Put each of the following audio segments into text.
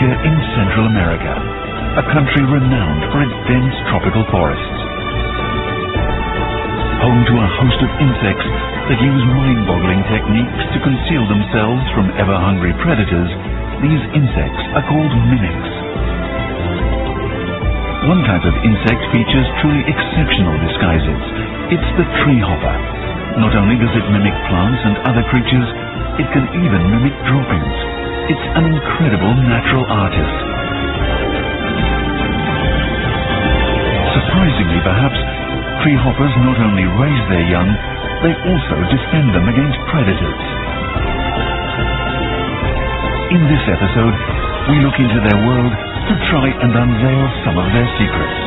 Rica in Central America, a country renowned for its dense tropical forests. Home to a host of insects that use mind-boggling techniques to conceal themselves from ever-hungry predators, these insects are called mimics. One type of insect features truly exceptional disguises. It's the tree hopper. Not only does it mimic plants and other creatures, it can even mimic droppings. It's an incredible natural artist. Surprisingly, perhaps, tree hoppers not only raise their young, they also defend them against predators. In this episode, we look into their world to try and unveil some of their secrets.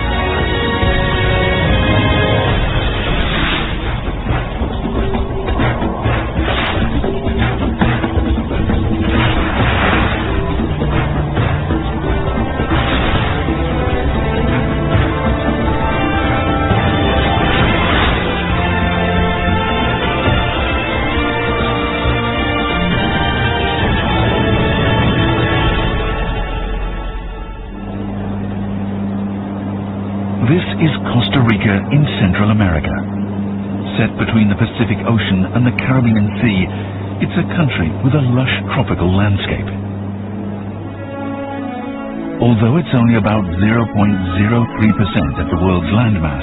This is Costa Rica in Central America. Set between the Pacific Ocean and the Caribbean Sea, it's a country with a lush tropical landscape. Although it's only about 0.03% of the world's landmass,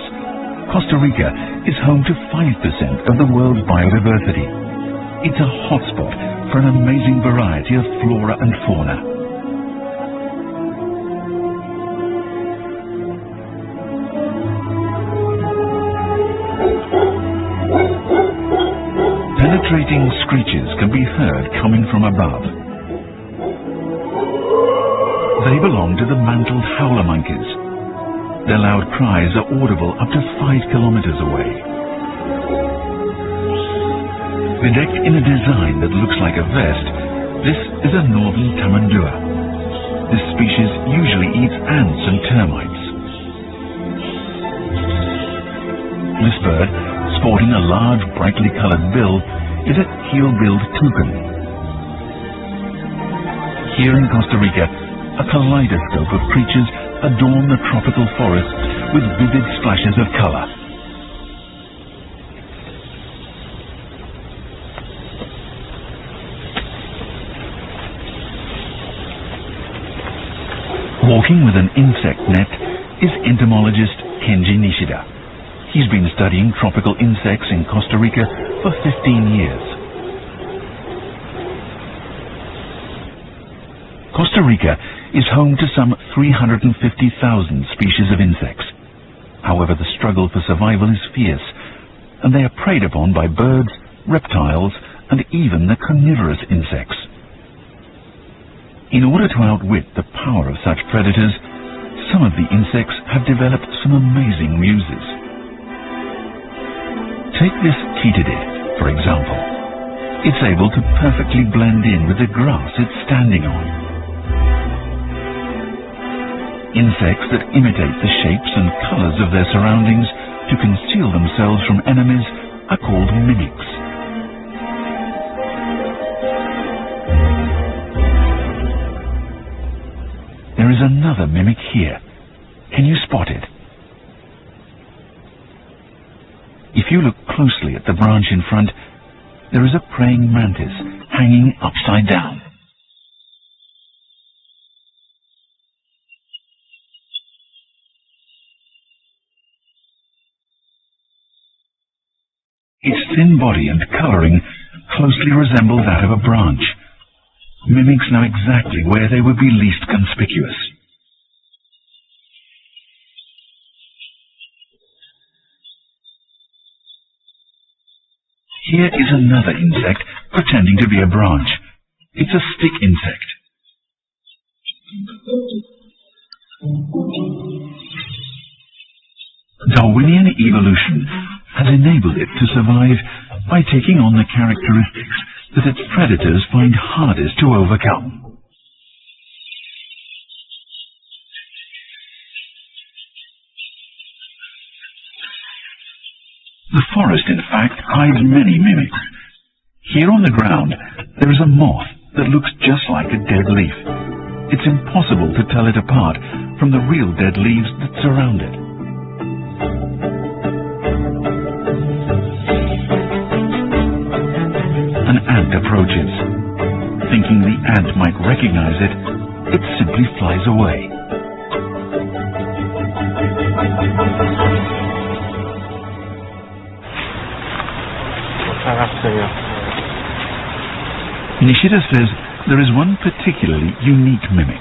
Costa Rica is home to 5% of the world's biodiversity. It's a hotspot for an amazing variety of flora and fauna. Penetrating screeches can be heard coming from above. They belong to the mantled howler monkeys. Their loud cries are audible up to 5 kilometers away. Bedecked in a design that looks like a vest, this is a northern tamandua. This species usually eats ants and termites. This bird, sporting a large, brightly colored bill, is a keel-billed toucan. Here in Costa Rica, a kaleidoscope of creatures adorn the tropical forests with vivid splashes of color. Walking with an insect net is entomologist Kenji Nishida. He's been studying tropical insects in Costa Rica for 15 years. Costa Rica is home to some 350,000 species of insects. However, the struggle for survival is fierce, and they are preyed upon by birds, reptiles, and even the carnivorous insects. In order to outwit the power of such predators, some of the insects have developed some amazing ruses. Take this katydid, for example. It's able to perfectly blend in with the grass it's standing on. Insects that imitate the shapes and colors of their surroundings to conceal themselves from enemies are called mimics. There is another mimic here. Can you spot it? If you look closely at the branch in front, there is a praying mantis hanging upside down. Its thin body and coloring closely resemble that of a branch. Mimics know exactly where they would be least conspicuous. Here is another insect pretending to be a branch. It's a stick insect. Darwinian evolution has enabled it to survive by taking on the characteristics that its predators find hardest to overcome. The forest, in fact, hides many mimics. Here on the ground, there is a moth that looks just like a dead leaf. it's impossible to tell it apart from the real dead leaves that surround it. An ant approaches. Thinking the ant might recognize it, it simply flies away. Nishida says there is one particularly unique mimic.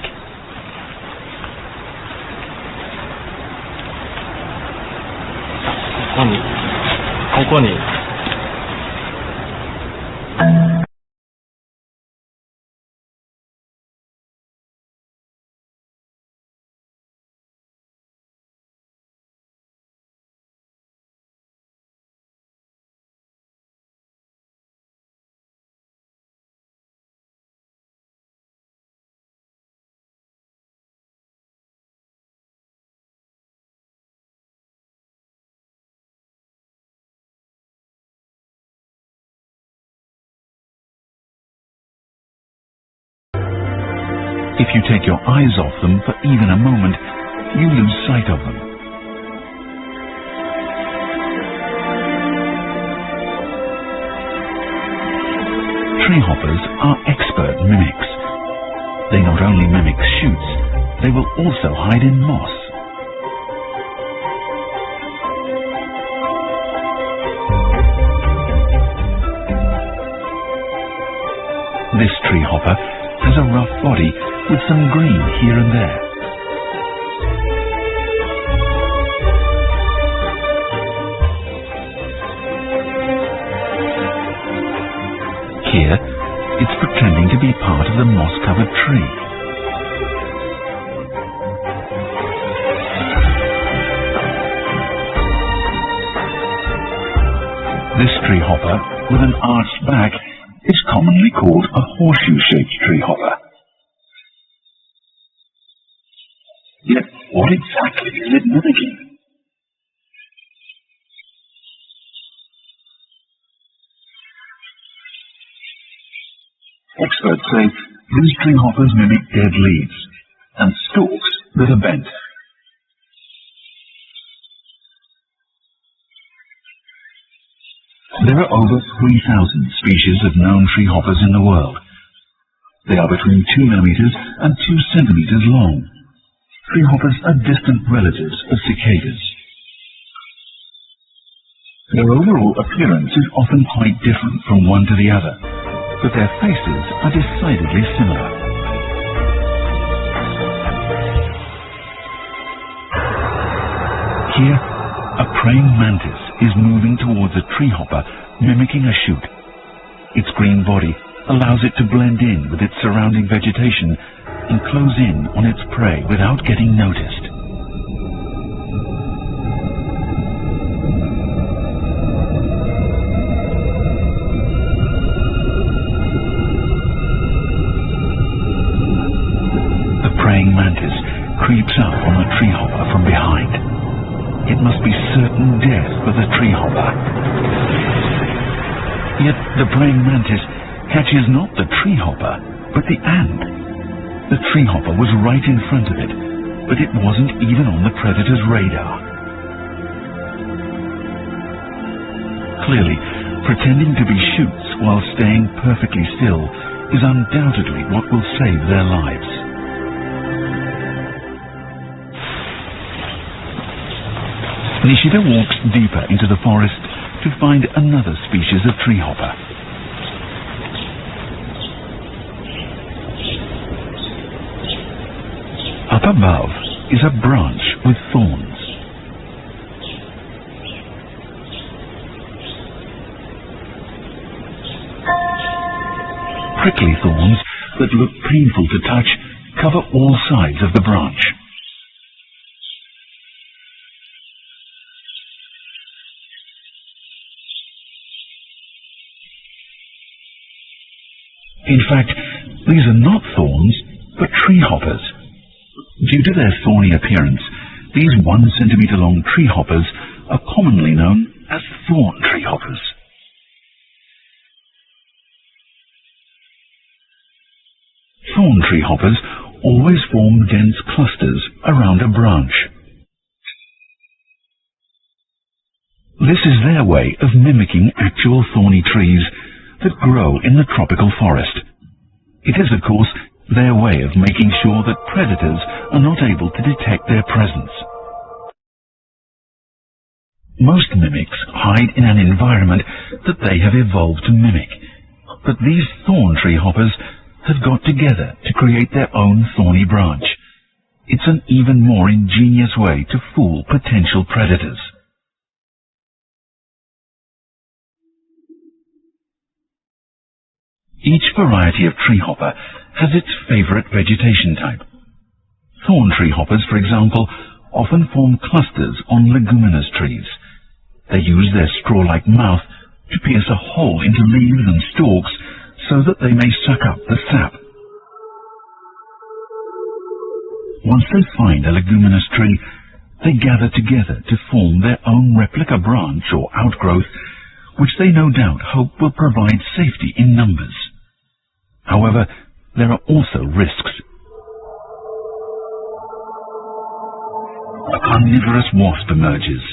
If you take your eyes off them for even a moment, you lose sight of them. Tree hoppers are expert mimics. They not only mimic shoots, they will also hide in moss. This tree hopper has a rough body with some green here and there. Here, it's pretending to be part of the moss-covered tree. This tree hopper, with an arched back, is commonly called a horseshoe-shaped tree hopper. Yet, what exactly is it mimicking? Experts say these tree hoppers mimic dead leaves and stalks that are bent. There are over 3,000 species of known tree hoppers in the world. They are between 2 millimeters and 2 centimeters long. Tree hoppers are distant relatives of cicadas. Their overall appearance is often quite different from one to the other, but their faces are decidedly similar. Here, a praying mantis is moving towards a tree hopper, mimicking a shoot. Its green body allows it to blend in with its surrounding vegetation and close in on its prey without getting noticed. The praying mantis creeps up on the tree hopper from behind. It must be certain death for the tree hopper. Yet the praying mantis catches not the tree hopper, but the ant. The tree hopper was right in front of it, but it wasn't even on the predator's radar. Clearly, pretending to be shoots while staying perfectly still is undoubtedly what will save their lives. Nishida walks deeper into the forest to find another species of tree hopper. Up above is a branch with thorns. Prickly thorns that look painful to touch cover all sides of the branch. In fact, these are not thorns, but tree hoppers. Due to their thorny appearance, these 1 centimeter long tree hoppers are commonly known as thorn tree hoppers. Thorn tree hoppers always form dense clusters around a branch. This is their way of mimicking actual thorny trees that grow in the tropical forest. It is, of course, their way of making sure that predators are not able to detect their presence. Most mimics hide in an environment that they have evolved to mimic, but these thorn tree hoppers have got together to create their own thorny branch. It's an even more ingenious way to fool potential predators. Each variety of tree hopper has its favorite vegetation type. Thorn tree hoppers, for example, often form clusters on leguminous trees. They use their straw-like mouth to pierce a hole into leaves and stalks so that they may suck up the sap. Once they find a leguminous tree, they gather together to form their own replica branch or outgrowth, which they no doubt hope will provide safety in numbers. However, there are also risks. A carnivorous wasp emerges.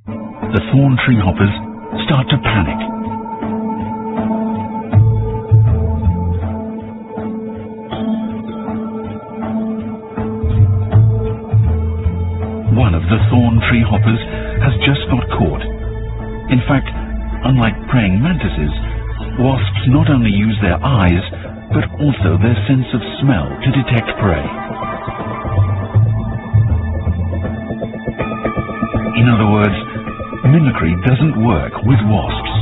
The thorn tree hoppers start to panic. One of the thorn tree hoppers has just got caught. In fact, unlike praying mantises, wasps not only use their eyes, but also their sense of smell to detect prey. In other words, mimicry doesn't work with wasps.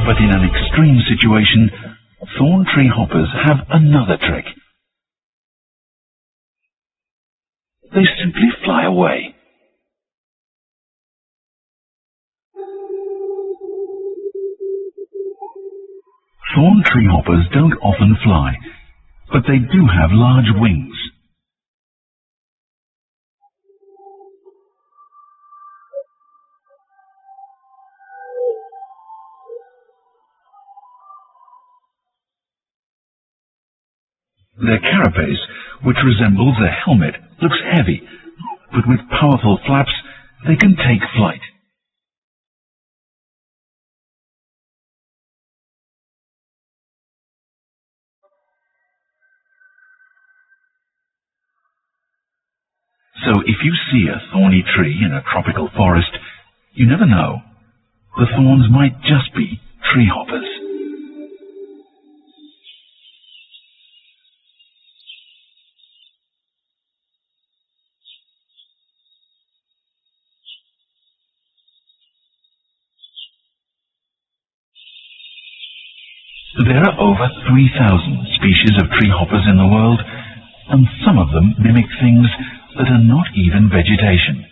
But in an extreme situation, thorn tree hoppers have another trick. They simply fly away. Thorn tree hoppers don't often fly, but they do have large wings. Their carapace, which resembles a helmet, looks heavy, but with powerful flaps, they can take flight. So if you see a thorny tree in a tropical forest, you never know. The thorns might just be tree hoppers. There are over 3,000 species of tree hoppers in the world, and some of them mimic things that are not even vegetation.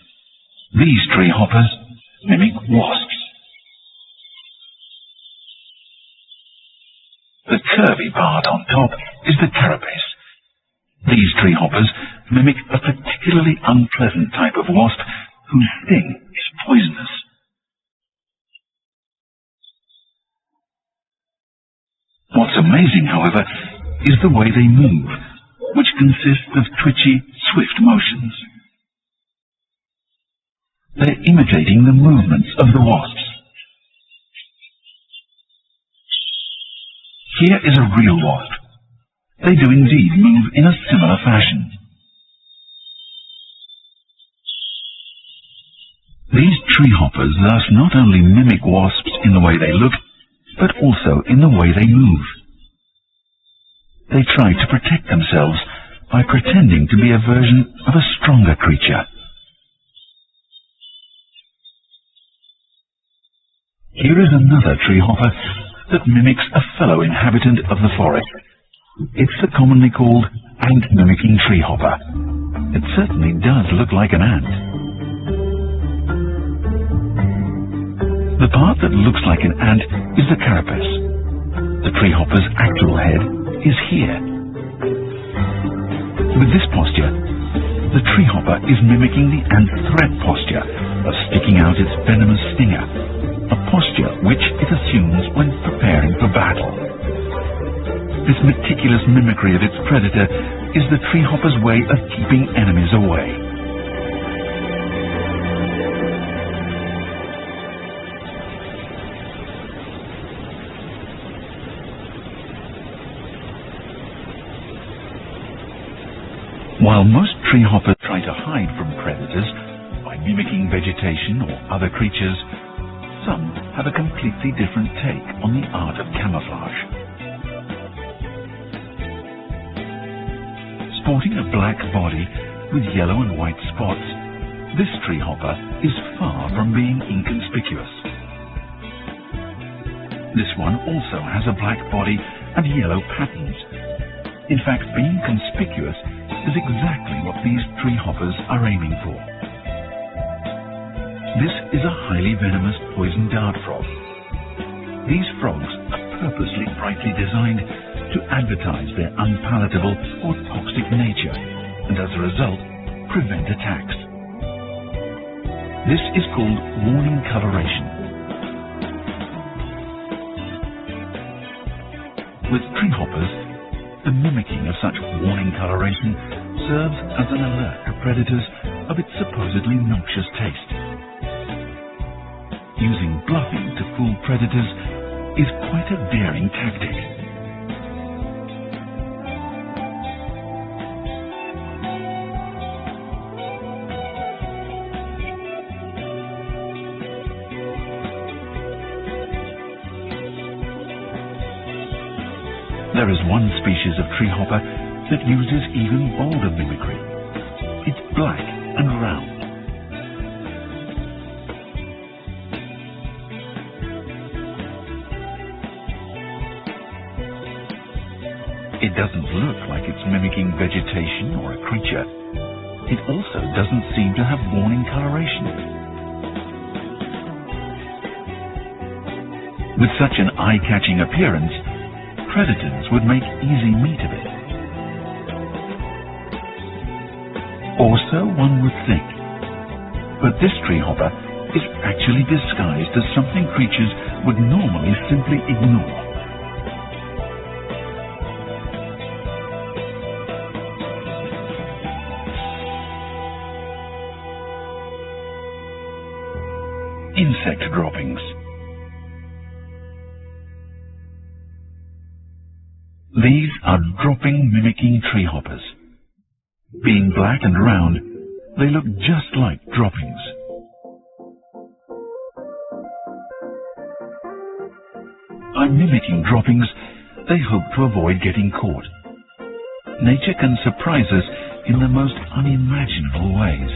These tree hoppers mimic wasps. The curvy part on top is the carapace. These tree hoppers mimic a particularly unpleasant type of wasp whose sting is poisonous. What's amazing, however, is the way they move, which consists of twitchy, swift motions. They're imitating the movements of the wasps. Here is a real wasp. They do indeed move in a similar fashion. These tree hoppers thus not only mimic wasps in the way they look, but also in the way they move. They try to protect themselves by pretending to be a version of a stronger creature. Here is another tree hopper that mimics a fellow inhabitant of the forest. It's the commonly called ant-mimicking tree hopper. It certainly does look like an ant. The part that looks like an ant is the carapace. The tree hopper's actual head is here. With this posture, the tree hopper is mimicking the ant's threat posture of sticking out its venomous stinger. a posture which it assumes when preparing for battle. This meticulous mimicry of its predator is the treehopper's way of keeping enemies away. While most treehoppers try to hide from predators by mimicking vegetation or other creatures, some have a completely different take on the art of camouflage. Sporting a black body with yellow and white spots, this treehopper is far from being inconspicuous. This one also has a black body and yellow patterns. In fact, being conspicuous is exactly what these treehoppers are aiming for. This is a highly venomous poison dart frog. These frogs are purposely brightly designed to advertise their unpalatable or toxic nature and as a result prevent attacks. This is called warning coloration. With treehoppers, the mimicking of such warning coloration serves as an alert to predators of its supposedly noxious taste. Using bluffing to fool predators is quite a daring tactic. There is one species of treehopper that uses even bolder mimicry. It's black and round. It doesn't look like it's mimicking vegetation or a creature. It also doesn't seem to have warning coloration. With such an eye-catching appearance, predators would make easy meat of it. Or so one would think. But this treehopper is actually disguised as something creatures would normally simply ignore. Insect droppings. These are dropping mimicking treehoppers. Being black and round, they look just like droppings. By mimicking droppings, they hope to avoid getting caught. Nature can surprise us in the most unimaginable ways.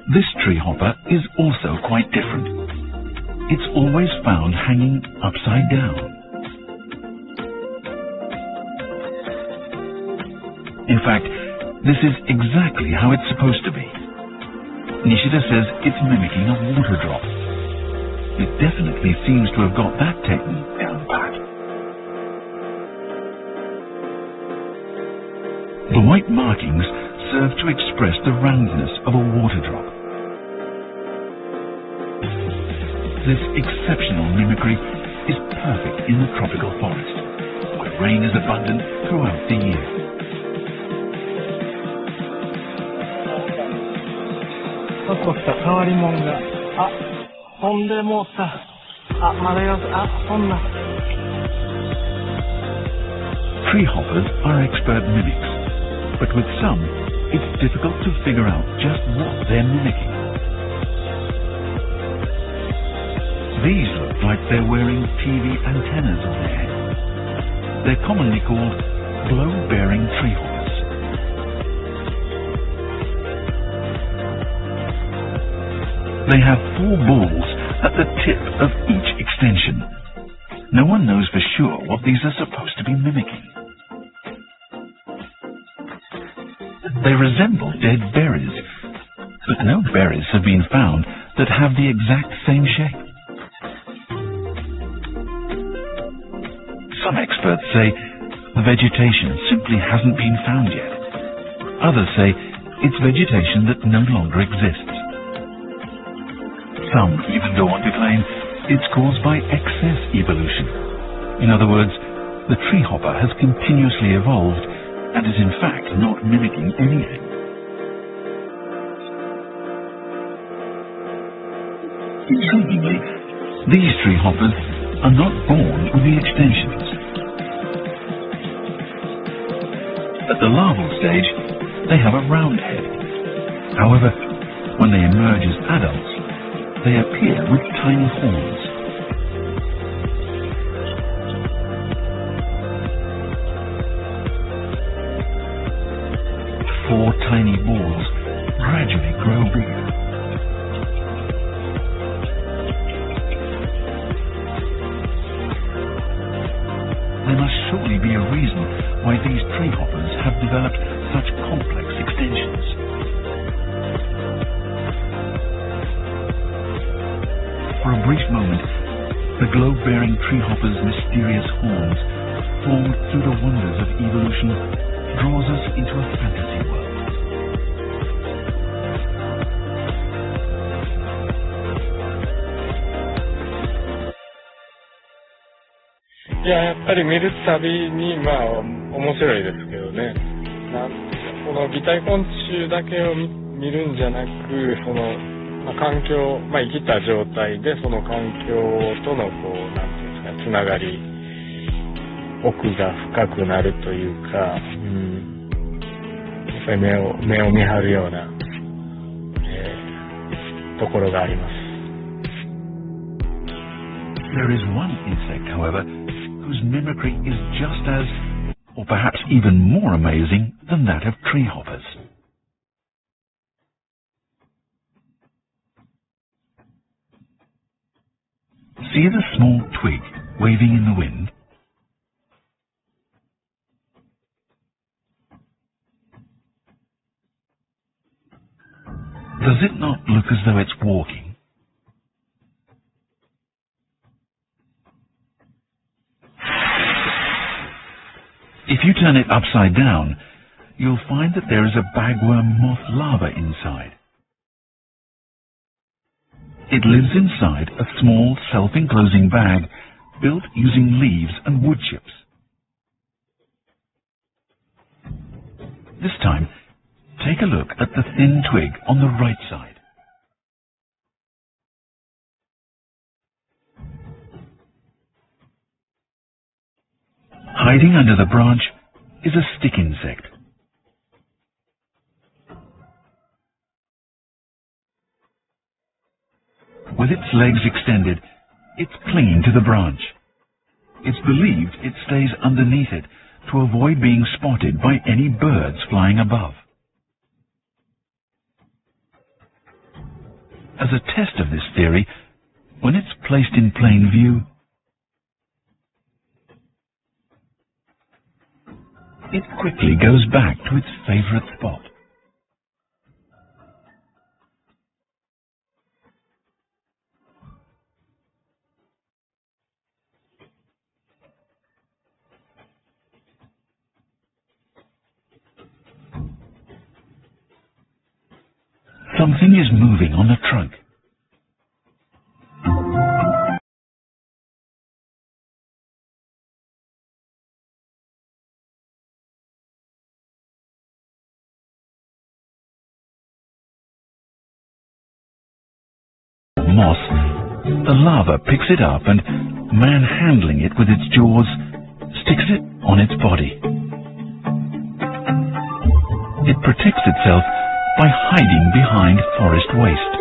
This treehopper is also quite different. It's always found hanging upside down. In fact, this is exactly how it's supposed to be. Nishida says it's mimicking a water drop. It definitely seems to have got that technique down pat. The white markings serve to express the roundness of a water drop. This exceptional mimicry is perfect in the tropical forest, where rain is abundant throughout the year. Treehoppers are expert mimics, but with some, it's difficult to figure out just what they're mimicking. These look like they're wearing TV antennas on their head. They're commonly called globe-bearing treehoppers. They have 4 balls at the tip of each extension. No one knows for sure what these are supposed to be mimicking. They resemble dead berries, but no berries have been found that have the exact same shape. Some experts say vegetation simply hasn't been found yet. Others say it's vegetation that no longer exists. Some even go on to claim it's caused by excess evolution. In other words, the tree hopper has continuously evolved and is in fact not mimicking anything. Intriguingly, these tree hoppers are not born with the extensions. At the larval stage, they have a round head. However, when they emerge as adults, they appear with tiny horns. Four tiny balls gradually grow bigger. There must surely be a reason why these tree hoppers have developed such complex extensions. For a brief moment, the globe-bearing tree hopper's mysterious horns, formed through the wonders of evolution, draws us into a fantasy world. いや、やっぱり見るたびに、まあ、面白いですけどね。この擬態昆虫だけを見るんじゃなく、その、まあ、環境、まあ、生きた状態で、その環境との、こう、なんていうんですか、つながり、奥が深くなるというか、やっぱり目を見張るような、ところがあります。There is one insect, however, whose mimicry is just as, or perhaps even more amazing than that of tree hoppers. See the small twig waving in the wind? Does it not look as though it's walking? If you turn it upside down, you'll find that there is a bagworm moth larva inside. It lives inside a small self-enclosing bag built using leaves and wood chips. This time, take a look at the thin twig on the right side. Hiding under the branch is a stick insect. With its legs extended, it's clinging to the branch. It's believed it stays underneath it to avoid being spotted by any birds flying above. As a test of this theory, when it's placed in plain view, it quickly goes back to its favorite spot. Something is moving on the trunk. Moss, the larva picks it up and, manhandling it with its jaws, sticks it on its body. It protects itself by hiding behind forest waste.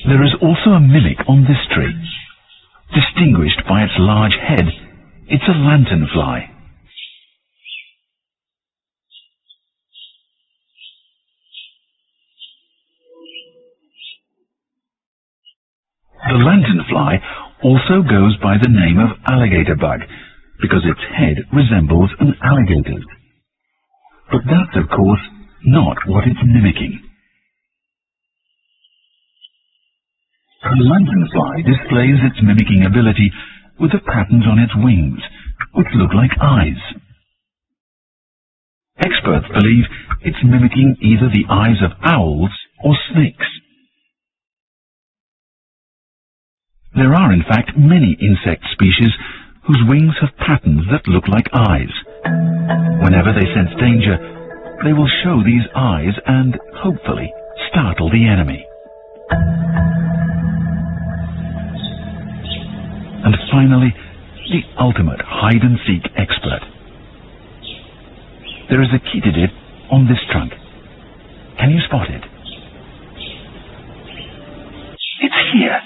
There is also a mimic on this tree. Distinguished by its large head, it's a lanternfly. The lanternfly also goes by the name of alligator bug, because its head resembles an alligator's. But that's, of course, not what it's mimicking. The lanternfly displays its mimicking ability with the patterns on its wings, which look like eyes. Experts believe it's mimicking either the eyes of owls or snakes. There are, in fact, many insect species whose wings have patterns that look like eyes. Whenever they sense danger, they will show these eyes and, hopefully, startle the enemy. And finally, the ultimate hide-and-seek expert. There is a katydid on this trunk. Can you spot it? It's here.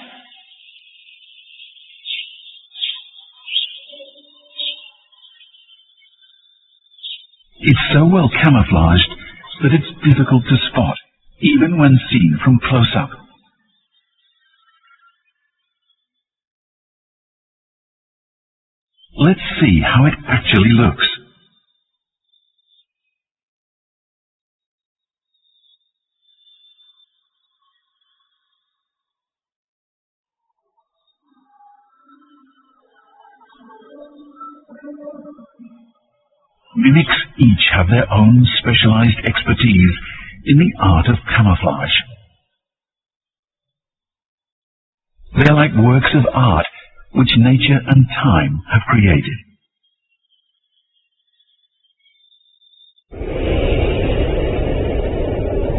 It's so well camouflaged that it's difficult to spot, even when seen from close up. Let's see how it actually looks. Mimics each have their own specialized expertise in the art of camouflage. They are like works of art which nature and time have created.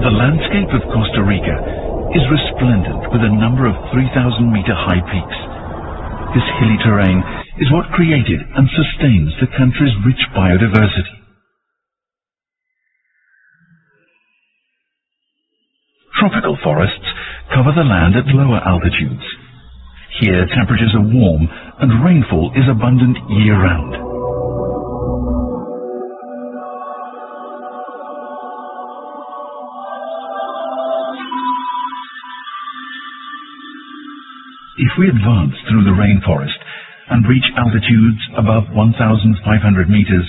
The landscape of Costa Rica is resplendent with a number of 3,000-meter high peaks. This hilly terrain is what created and sustains the country's rich biodiversity. Tropical forests cover the land at lower altitudes. Here temperatures are warm and rainfall is abundant year-round. If we advance through the rainforest and reach altitudes above 1,500 meters,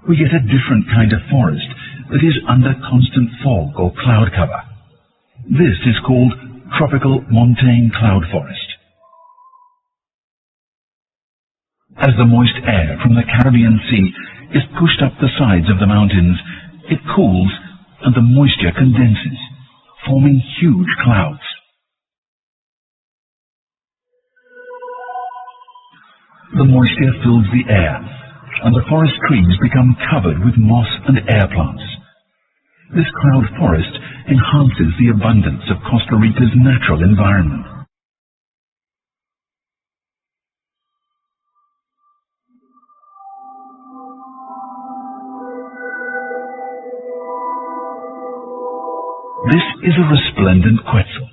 we get a different kind of forest that is under constant fog or cloud cover. This is called tropical montane cloud forest. As the moist air from the Caribbean Sea is pushed up the sides of the mountains, it cools and the moisture condenses, forming huge clouds. The moisture fills the air, and the forest trees become covered with moss and air plants. This cloud forest enhances the abundance of Costa Rica's natural environment. This is a resplendent quetzal,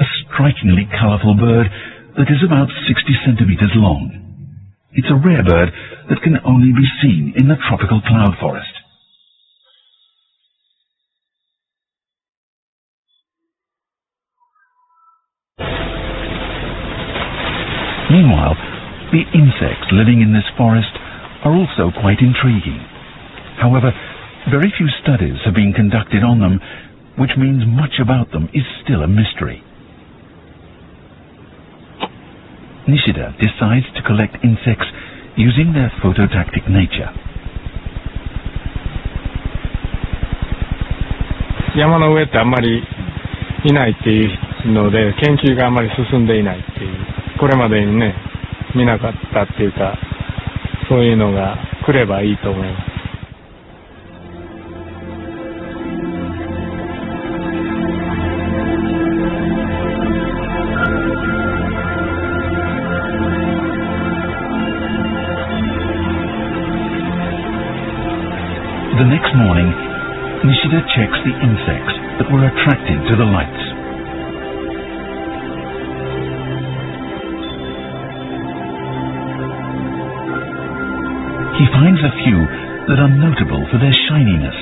a strikingly colorful bird that is about 60 centimeters long. It's a rare bird that can only be seen in the tropical cloud forest. Meanwhile, the insects living in this forest are also quite intriguing. However, very few studies have been conducted on them, which means much about them is still a mystery. Nishida decides to collect insects using their phototactic nature. 山の上ってあんまりいないっていうので、研究があんまり進んでいないっていう、これまでにね、見なかったっていうか、そういうのが来ればいいと思います。The next morning, Nishida checks the insects that were attracted to the lights. He finds a few that are notable for their shininess.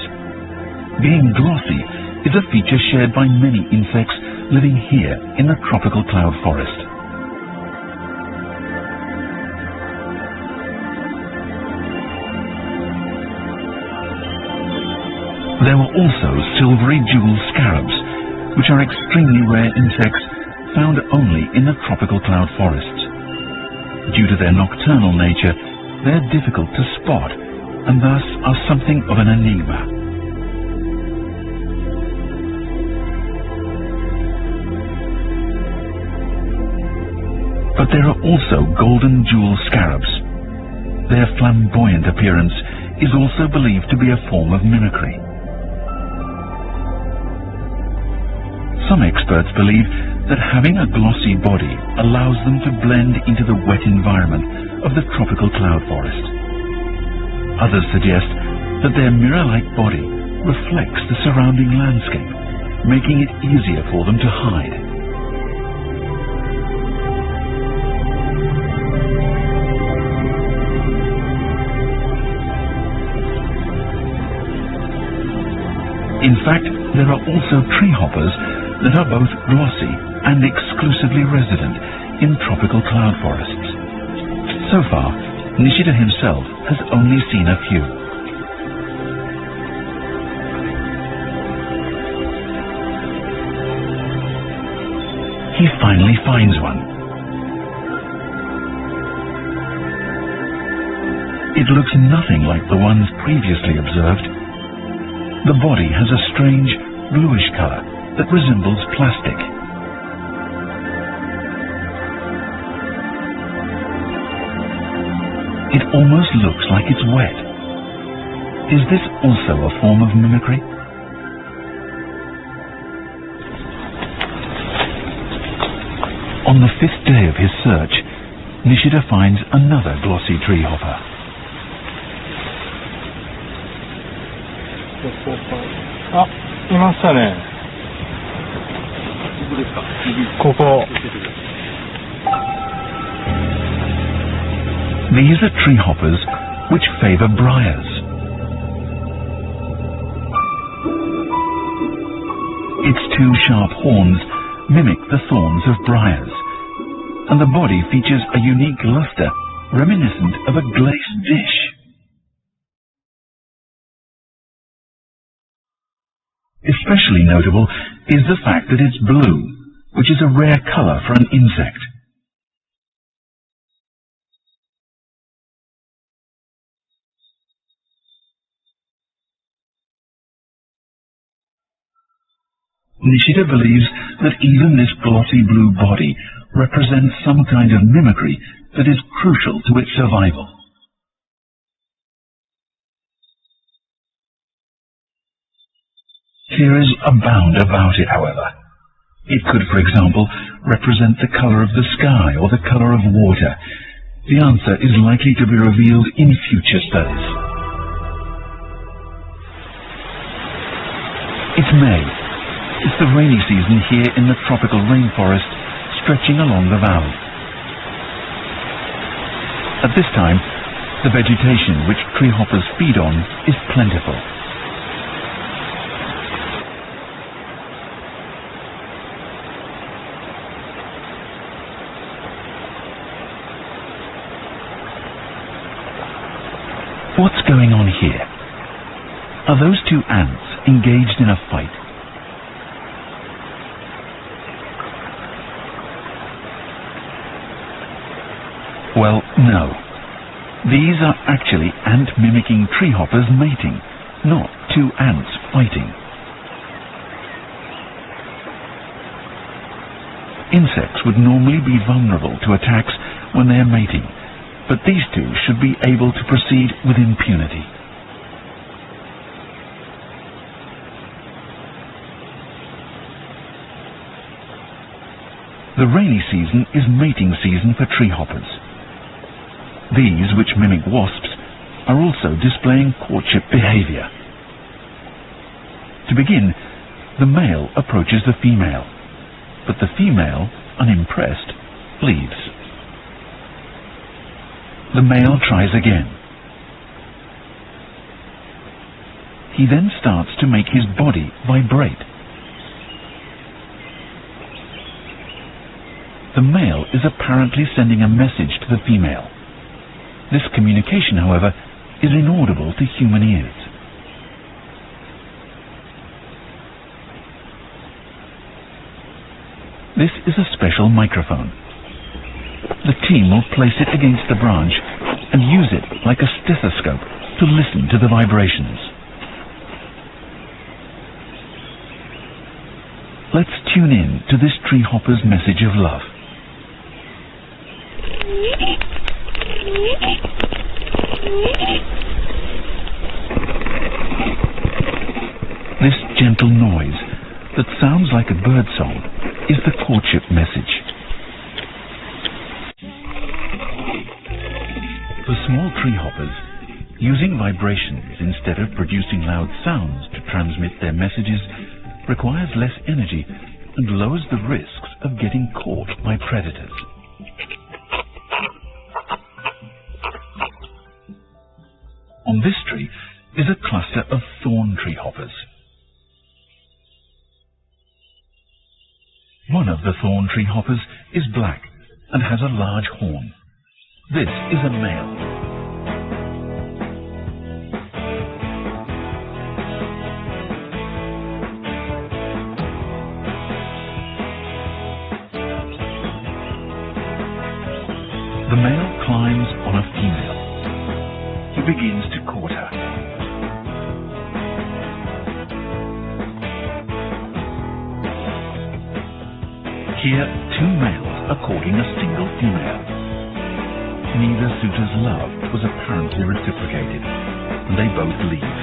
Being glossy is a feature shared by many insects living here in the tropical cloud forest. There were also silvery jewel scarabs, which are extremely rare insects found only in the tropical cloud forests. Due to their nocturnal nature, they're difficult to spot and thus are something of an enigma. But there are also golden jewel scarabs. Their flamboyant appearance is also believed to be a form of mimicry. Some experts believe that having a glossy body allows them to blend into the wet environment of the tropical cloud forest. Others suggest that their mirror-like body reflects the surrounding landscape, making it easier for them to hide. In fact, there are also tree hoppers that are both glossy and exclusively resident in tropical cloud forests. So far, Nishida himself has only seen a few. He finally finds one. It looks nothing like the ones previously observed. The body has a strange bluish color that resembles plastic. It almost looks like it's wet. Is this also a form of mimicry? On the 5th day of his search, Nishida finds another glossy tree hopper. Ah, いましたね。ここ。These are tree hoppers which favor briars. Its two sharp horns mimic the thorns of briars, and the body features a unique luster reminiscent of a glazed dish. Especially notable is the fact that it's blue, which is a rare color for an insect. Nishida believes that even this glossy blue body represents some kind of mimicry that is crucial to its survival. Theories abound about it, however. It could, for example, represent the color of the sky or the color of water. The answer is likely to be revealed in future studies. It's May. It's the rainy season here in the tropical rainforest stretching along the valley. At this time, the vegetation which tree hoppers feed on is plentiful. What's going on here? Are those two ants engaged in a fight? Well, no. These are actually ant-mimicking tree hoppers mating, not two ants fighting. Insects would normally be vulnerable to attacks when they are mating, but these two should be able to proceed with impunity. The rainy season is mating season for tree hoppers. These, which mimic wasps, are also displaying courtship behavior. To begin, the male approaches the female, but the female, unimpressed, leaves. The male tries again. He then starts to make his body vibrate. The male is apparently sending a message to the female. This communication, however, is inaudible to human ears. This is a special microphone. The team will place it against the branch and use it like a stethoscope to listen to the vibrations. Let's tune in to this tree hopper's message of love. This gentle noise that sounds like a bird song is the courtship message. For small tree hoppers, using vibrations instead of producing loud sounds to transmit their messages requires less energy and lowers the risks of getting caught by predators. On this tree is a cluster of thorn tree hoppers. One of the thorn tree hoppers is black and has a large horn. This is a male. The male climbs on a female. He begins to court her. Here, two males are courting a single female. Neither suitor's love was apparently reciprocated, and they both leave.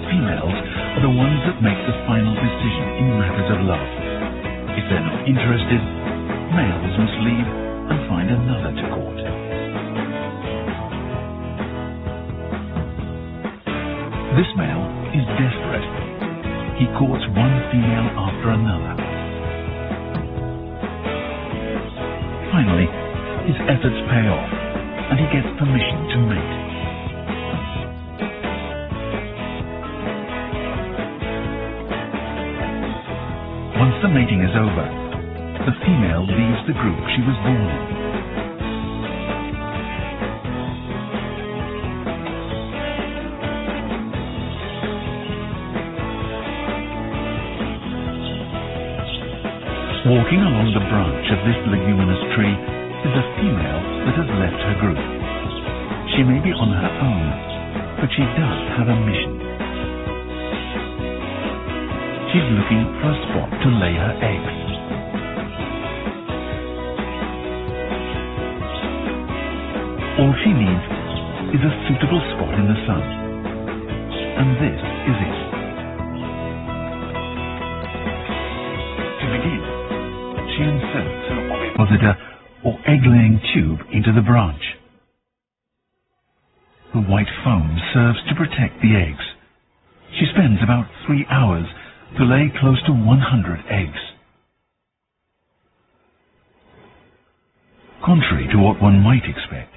Females are the ones that make the final decision in matters of love. If they're not interested, males must leave and find another to court. This male is desperate. He courts one female after another. Finally, his efforts pay off, and he gets permission to mate. Once the mating is over, the female leaves the group she was born in. Walking along the branch of this leguminous tree is a female that has left her group. She may be on her own, but she does have a mission. She's looking for a spot to lay her eggs. All she needs is a suitable spot in the sun. And this is it. To begin, she inserts her ovipositor or egg-laying tube into the branch. The white foam serves to protect the eggs. She spends about 3 hours to lay close to 100 eggs. Contrary to what one might expect,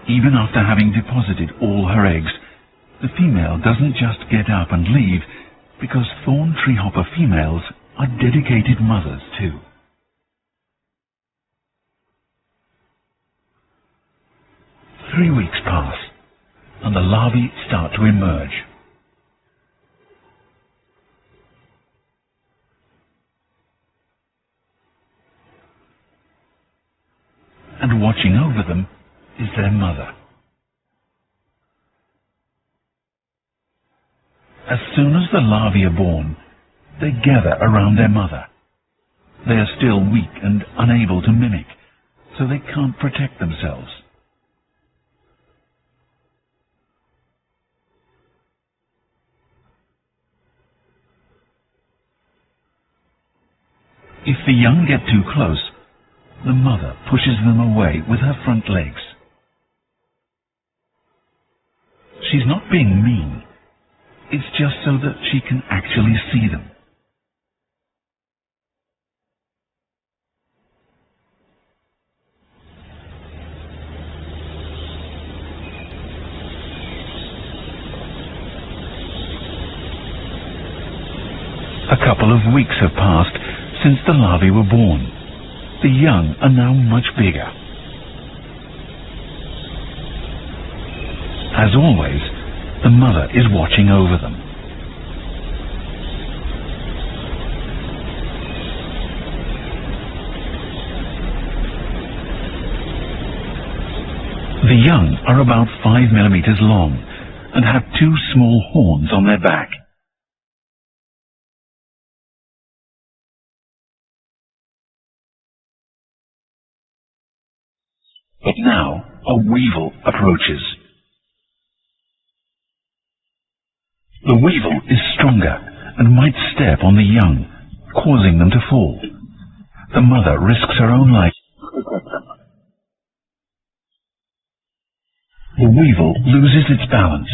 even after having deposited all her eggs, the female doesn't just get up and leave, because thorn tree hopper females are dedicated mothers too. Three weeks pass, and the larvae start to emerge. And watching over them is their mother. As soon as the larvae are born, they gather around their mother. They are still weak and unable to mimic, so they can't protect themselves. If the young get too close, the mother pushes them away with her front legs. She's not being mean. It's just so that she can actually see them. A couple of weeks have passed since the larvae were born. The young are now much bigger. As always, the mother is watching over them. The young are about 5 millimeters long and have 2 small horns on their back. But now a weevil approaches. The weevil is stronger and might step on the young, causing them to fall. The mother risks her own life. The weevil loses its balance.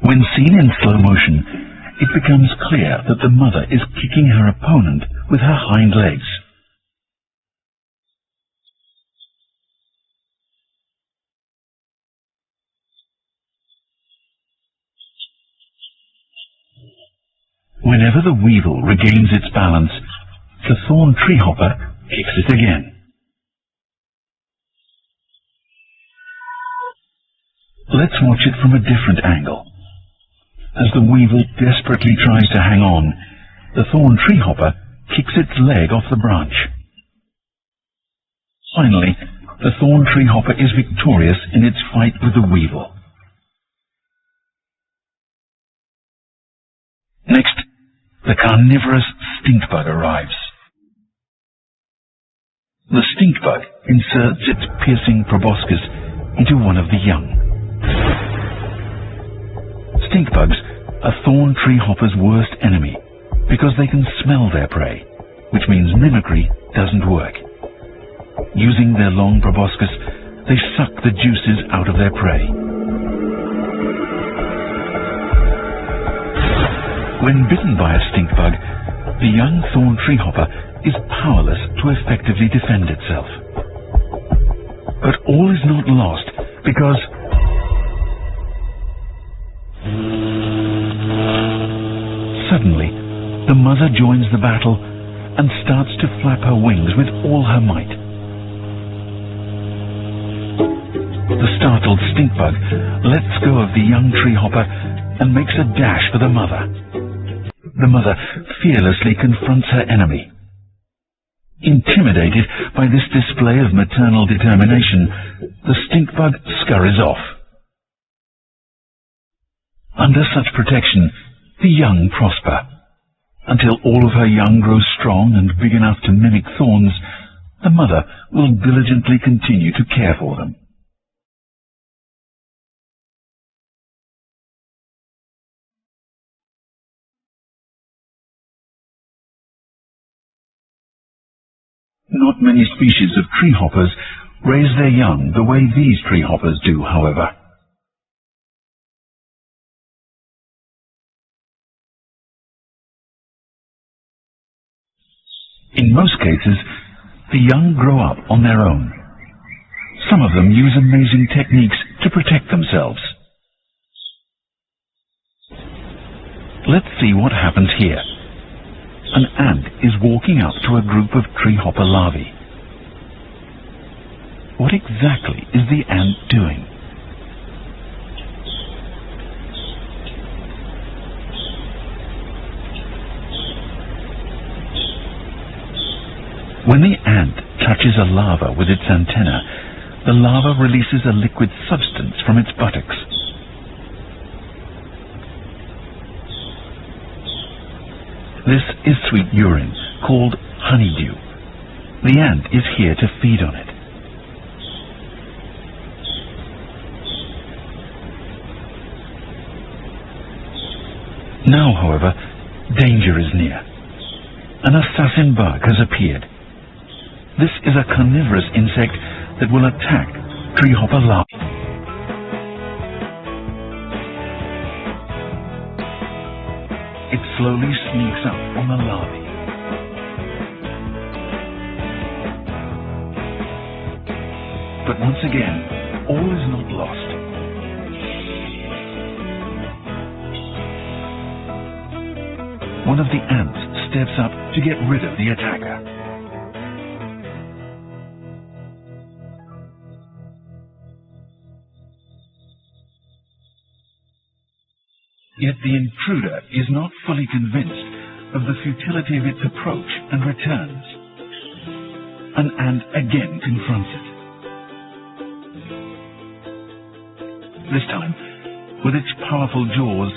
When seen in slow motion, it becomes clear that the mother is kicking her opponent with her hind legs. Whenever the weevil regains its balance, the thorn treehopper kicks it again. Let's watch it from a different angle. As the weevil desperately tries to hang on, the thorn treehopper kicks its leg off the branch. Finally, the thorn treehopper is victorious in its fight with the weevil. Next, the carnivorous stinkbug arrives. The stinkbug inserts its piercing proboscis into one of the young. Stinkbugs are thorn treehopper's worst enemy because they can smell their prey, which means mimicry doesn't work. Using their long proboscis, they suck the juices out of their prey. When bitten by a stinkbug, the young thorn treehopper is powerless to effectively defend itself. But all is not lost because suddenly the mother joins the battle and starts to flap her wings with all her might. The startled stinkbug lets go of the young treehopper and makes a dash for the mother. The mother fearlessly confronts her enemy. Intimidated by this display of maternal determination, the stinkbug scurries off. Under such protection, the young prosper. Until all of her young grow strong and big enough to mimic thorns, the mother will diligently continue to care for them. Not many species of treehoppers raise their young the way these treehoppers do, however. In most cases, the young grow up on their own. Some of them use amazing techniques to protect themselves. Let's see what happens here. An ant is walking up to a group of treehopper larvae. What exactly is the ant doing? When the ant touches a larva with its antenna, the larva releases a liquid substance from its buttocks. This is sweet urine, called honeydew. The ant is here to feed on it. Now, however, danger is near. An assassin bug has appeared. This is a carnivorous insect that will attack treehopper larvae. It slowly sneaks up on the larvae. But once again, all is not lost. One of the ants steps up to get rid of the attacker. Yet the intruder is not fully convinced of the futility of its approach and returns. An ant again confronts it. This time, with its powerful jaws,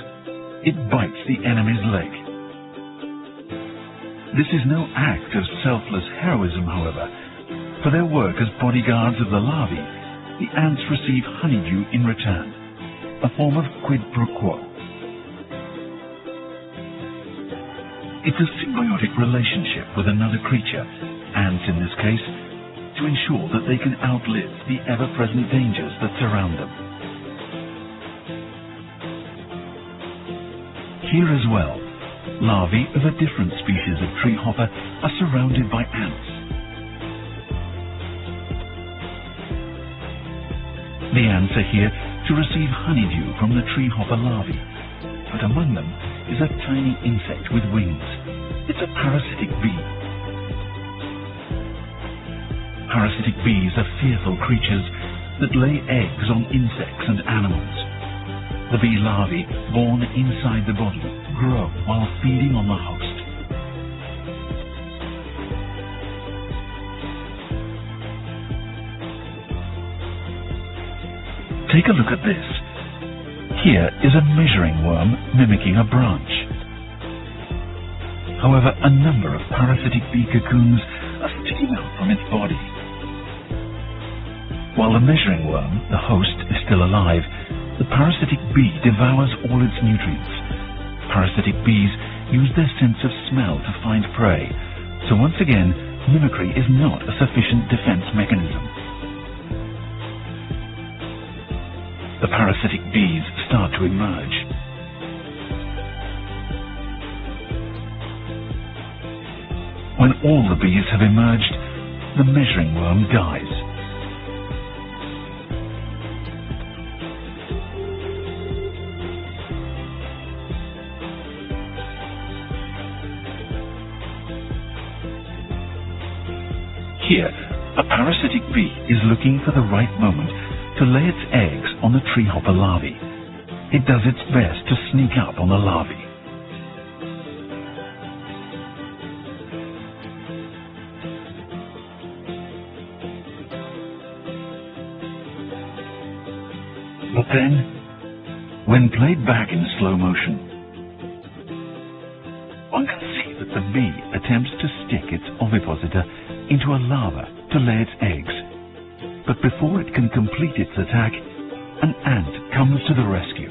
it bites the enemy's leg. This is no act of selfless heroism, however. For their work as bodyguards of the larvae, the ants receive honeydew in return, a form of quid pro quo. It's a symbiotic relationship with another creature, ants in this case, to ensure that they can outlive the ever-present dangers that surround them. Here as well, larvae of a different species of tree hopper are surrounded by ants. The ants are here to receive honeydew from the tree hopper larvae, but among them is a tiny insect with wings. It's a parasitic bee. Parasitic bees are fearful creatures that lay eggs on insects and animals. The bee larvae, born inside the body, grow while feeding on the host. Take a look at this. Here is a measuring worm mimicking a branch. However, a number of parasitic bee cocoons are sticking out from its body. While the measuring worm, the host, is still alive, the parasitic bee devours all its nutrients. Parasitic bees use their sense of smell to find prey, so once again, mimicry is not a sufficient defense mechanism. The parasitic bees start to emerge. When all the bees have emerged, the measuring worm dies. Here, a parasitic bee is looking for the right moment to lay its eggs on the tree hopper larvae. It does its best to sneak up on the larvae. But then, when played back in slow motion, one can see that the bee attempts to stick its ovipositor into a larva to lay its eggs. But before it can complete its attack, an ant comes to the rescue.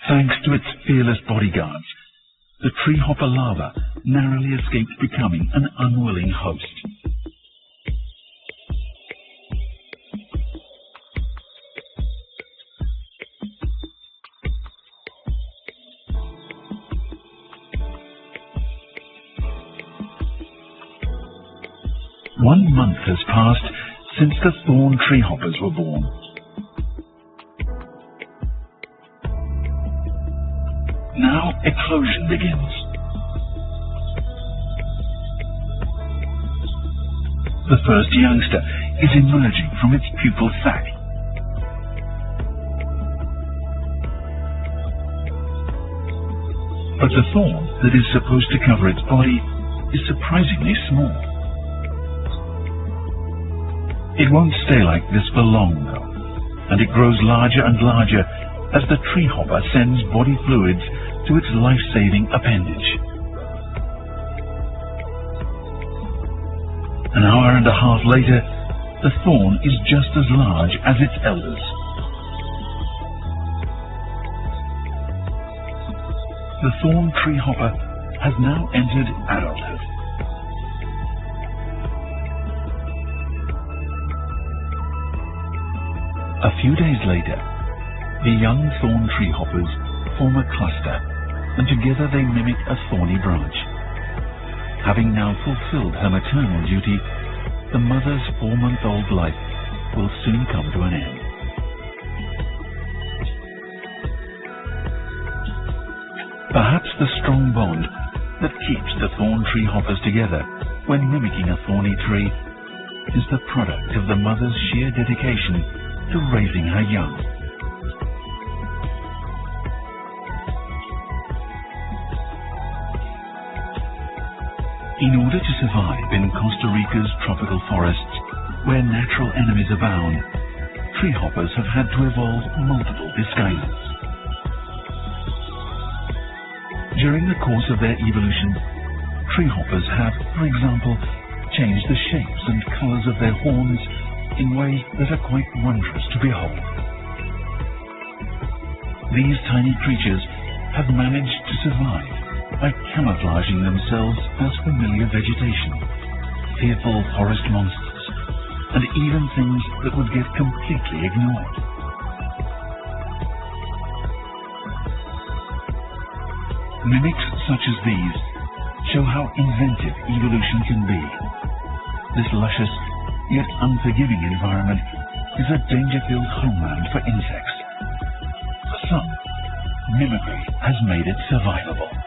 Thanks to its fearless bodyguards, the tree hopper larva narrowly escaped becoming an unwilling host. One month has passed since the thorn tree hoppers were born. Now eclosion begins. The first youngster is emerging from its pupal sac. But the thorn that is supposed to cover its body is surprisingly small. It won't stay like this for long, though, and it grows larger and larger as the tree hopper sends body fluids to its life-saving appendage. An hour and a half later, the thorn is just as large as its elders. The thorn tree hopper has now entered adulthood. A few days later, the young thorn tree hoppers form a cluster, and together they mimic a thorny branch. Having now fulfilled her maternal duty, the mother's 4-month-old life will soon come to an end. Perhaps the strong bond that keeps the thorn tree hoppers together when mimicking a thorny tree is the product of the mother's sheer dedication to raising her young. In order to survive in Costa Rica's tropical forests, where natural enemies abound, tree hoppers have had to evolve multiple disguises. During the course of their evolution, tree hoppers have, for example, changed the shapes and colors of their horns in ways that are quite wondrous to behold. These tiny creatures have managed to survive by camouflaging themselves as familiar vegetation, fearful forest monsters, and even things that would get completely ignored. Mimics such as these show how inventive evolution can be. This luscious, yet unforgiving environment is a danger-filled homeland for insects. For some, mimicry has made it survivable.